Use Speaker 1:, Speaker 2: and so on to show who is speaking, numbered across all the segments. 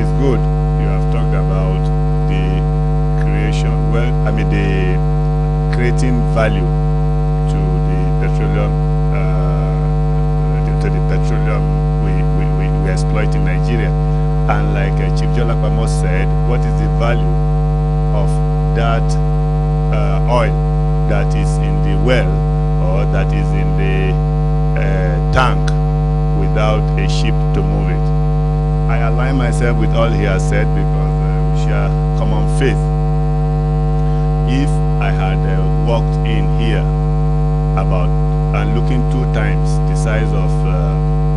Speaker 1: is good. You have talked about the creation, well, I mean the creating value to the petroleum, we exploit in Nigeria. And like Chief Jolapamo said, what is the value of that oil that is in the well or that is in the tank without a ship to move it? I align myself with all he has said because we share common faith. If I had walked in here about and looking 2 times the size of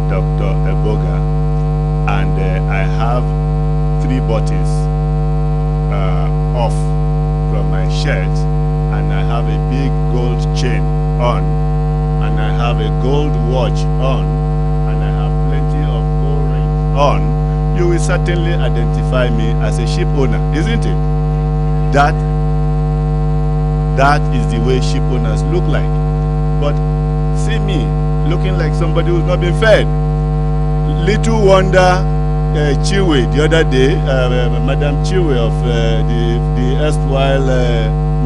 Speaker 1: Dr. Eboga, and I have 3 buttons off from my shirt, and I have a big gold chain on, and I have a gold watch on, and I have plenty of gold rings on, you will certainly identify me as a ship owner, isn't it? That is the way ship owners look like. But see me looking like somebody who's not been fed. Little wonder Chiwe the other day, Madam Chiwe of the erstwhile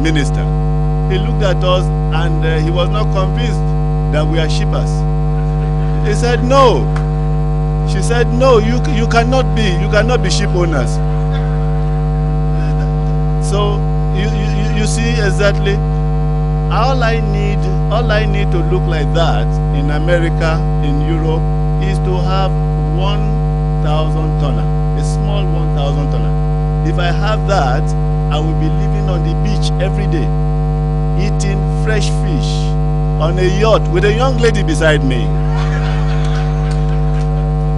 Speaker 1: minister, he looked at us and he was not convinced that we are shippers. He said no. She said no, you cannot be ship owners. So you see exactly. All I need to look like that in America, in Europe, is to have 1,000 tonner, a small 1,000 tonner. If I have that, I will be living on the beach every day, eating fresh fish on a yacht with a young lady beside me.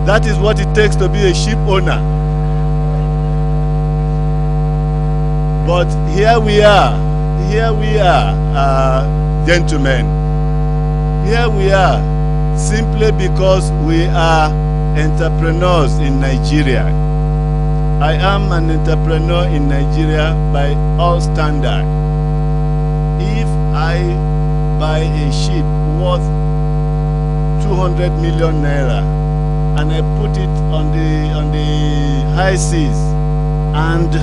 Speaker 1: That is what it takes to be a ship owner. But here we are, gentlemen. Here we are, simply because we are entrepreneurs in Nigeria. I am an entrepreneur in Nigeria by all standards. If I buy a ship worth 200 million naira and I put it on the high seas and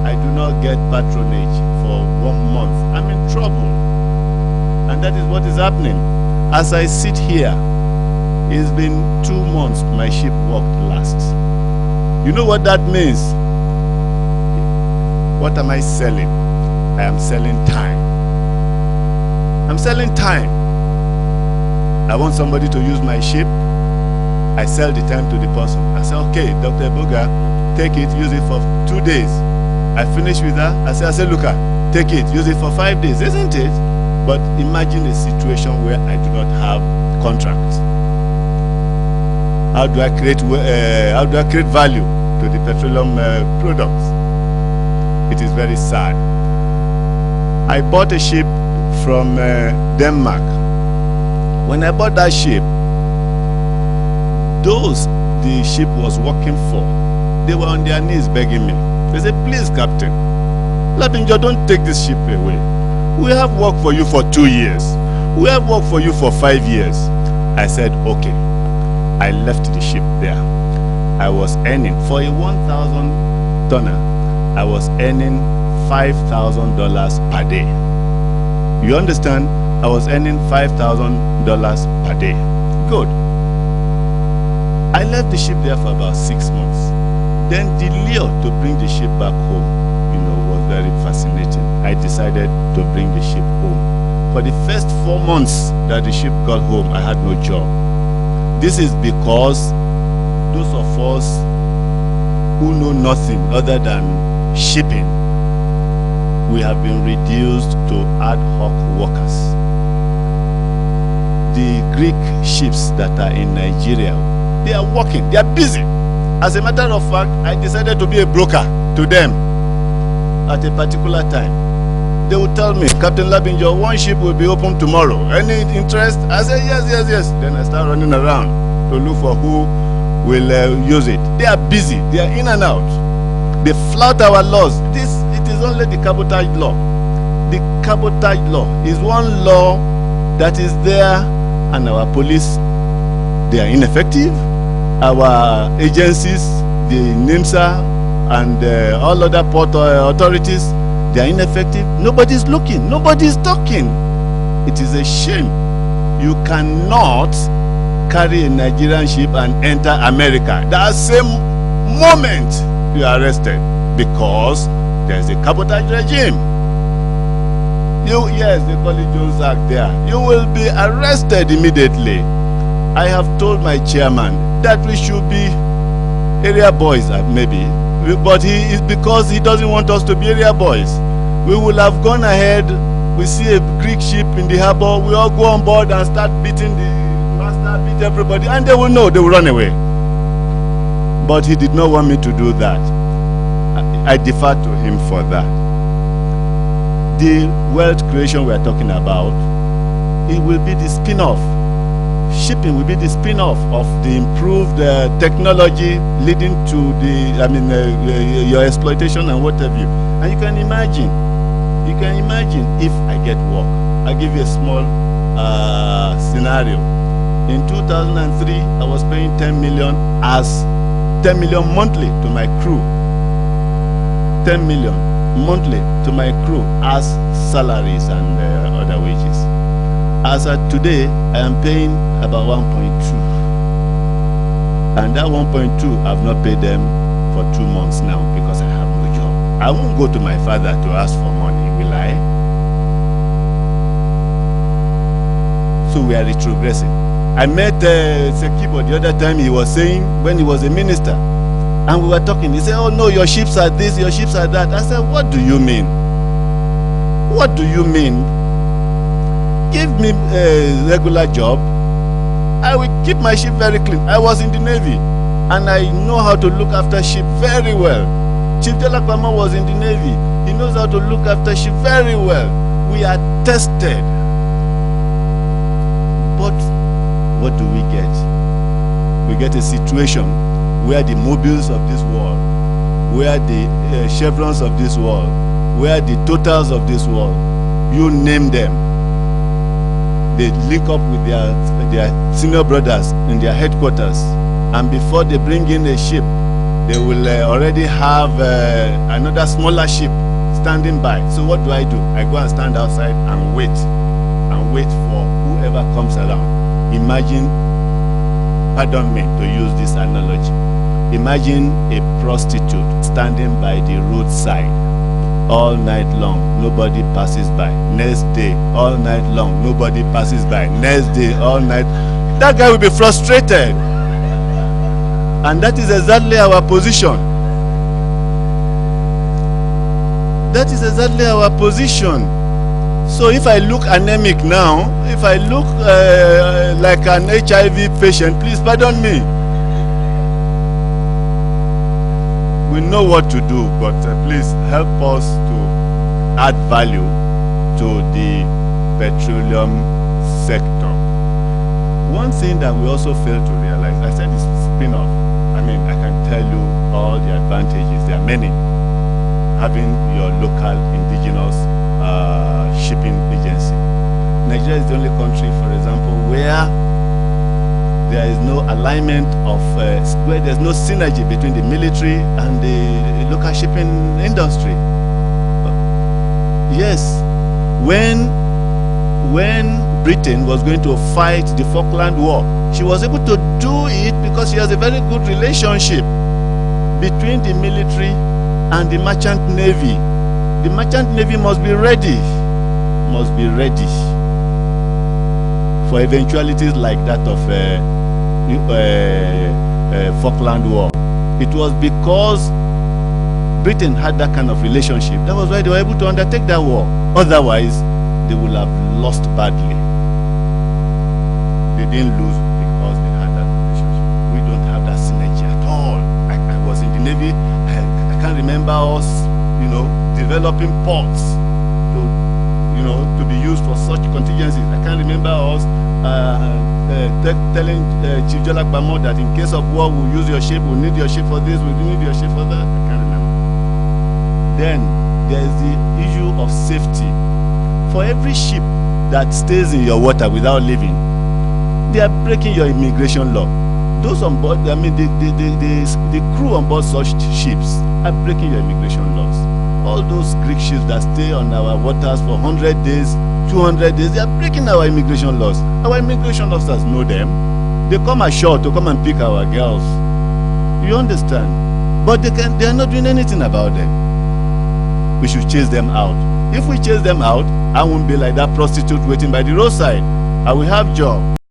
Speaker 1: I do not get patronage for 1 month, I'm in trouble. And that is what is happening. As I sit here, it's been 2 months my ship worked last. You know what that means? What am I selling? I am selling time. I'm selling time. I want somebody to use my ship. I sell the time to the person. I say, okay, Dr. Eboga, take it, use it for 2 days. I finish with her. I say, look, take it, use it for 5 days, isn't it? But imagine a situation where I do not have contracts. How do I create value to the petroleum products? It is very sad. I bought a ship from Denmark. When I bought that ship, those the ship was working for, they were on their knees begging me. They said, please, Captain Labinjo, don't take this ship away. We have worked for you for 2 years. We have worked for you for 5 years. I said, okay. I left the ship there. I was earning, for a 1,000 tonner, I was earning $5,000 per day. You understand? I was earning $5,000 per day. Good. I left the ship there for about 6 months. Then the lure to bring the ship back home, was very fascinating. I decided to bring the ship home. For the first 4 months that the ship got home, I had no job. This is because those of us who know nothing other than shipping, we have been reduced to ad hoc workers. The Greek ships that are in Nigeria, they are working, they are busy. As a matter of fact, I decided to be a broker to them at a particular time. They would tell me, Captain Labinjo, 1 ship will be open tomorrow. Any interest? I say, yes. Then I start running around to look for who will use it. They are busy. They are in and out. They flout our laws. It is only the cabotage law. The cabotage law is one law that is there, and our police, they are ineffective. Our agencies, the NIMSA and all other port authorities, they are ineffective. Nobody's looking. Nobody's talking. It is a shame. You cannot carry a Nigerian ship and enter America. That same moment you are arrested because there's a cabotage regime. Yes, they call it Jones Act there. You will be arrested immediately. I have told my chairman that we should be area boys, maybe, but he is because he doesn't want us to be area boys. We will have gone ahead. We see a Greek ship in the harbor. We all go on board and start beating the master, beat everybody, and they will know. They will run away. But he did not want me to do that. I defer to him for that. The wealth creation we are talking about, it will be the spin-off. Shipping will be the spin-off of the improved technology leading to the, your exploitation and what have you. And you can imagine if I get work. I'll give you a small scenario. In 2003, I was paying 10 million monthly to my crew. 10 million monthly to my crew as salaries and other wages. As at today, I am paying about 1.2. And that 1.2, I've not paid them for 2 months now because I have no job. I won't go to my father to ask for money, will I? So we are retrogressing. I met Sekibo the other time. He was saying, when he was a minister, and we were talking, he said, oh no, your ships are this, your ships are that. I said, what do you mean? What do you mean? Give me a regular job. I will keep my ship very clean. I was in the Navy, and I know how to look after ship very well. Chief Dada Labinjo was in the Navy. He knows how to look after ship very well. We are tested. But what do we get? We get a situation where the Mobiles of this world, where the Chevrons of this world, where the Totals of this world, you name them, they link up with their senior brothers in their headquarters, and before they bring in a ship, they will already have another smaller ship standing by. So what do? I go and stand outside and wait for whoever comes around. Imagine, pardon me to use this analogy, imagine a prostitute standing by the roadside all night long, nobody passes by. Next day, all night long, nobody passes by. Next day, all night. That guy will be frustrated. And that is exactly our position. That is exactly our position. So if I look anemic now, if I look like an HIV patient, please pardon me. We know what to do, but please help us to add value to the petroleum sector. One thing that we also fail to realize, I said, is spin-off. I mean, I can tell you all the advantages. There are many. Having your local indigenous shipping agency. Nigeria is the only country, for example, where there is no alignment of, where there's no synergy between the military and the local shipping industry. Yes, when Britain was going to fight the Falkland War, she was able to do it because she has a very good relationship between the military and the merchant navy. The merchant navy must be ready for eventualities like that of Falkland War. It was because Britain had that kind of relationship. That was why they were able to undertake that war. Otherwise, they would have lost badly. They didn't lose because they had that relationship. We don't have that synergy at all. I was in the Navy. I can't remember us, developing ports to be used for such contingencies. I can't remember us telling Chief Dada Labinjo that in case of war, we'll use your ship, we'll need your ship for this, we'll need your ship for that. I can't remember. Then there is the issue of safety. For every ship that stays in your water without leaving, they are breaking your immigration law. those on board, I mean, the crew on board such ships are breaking your immigration laws. All those Greek ships that stay on our waters for 100 days, 200 days, they are breaking our immigration laws. Our immigration officers know them. They come ashore to come and pick our girls. You understand? But they are not doing anything about them. We should chase them out. If we chase them out, I won't be like that prostitute waiting by the roadside. I will have job.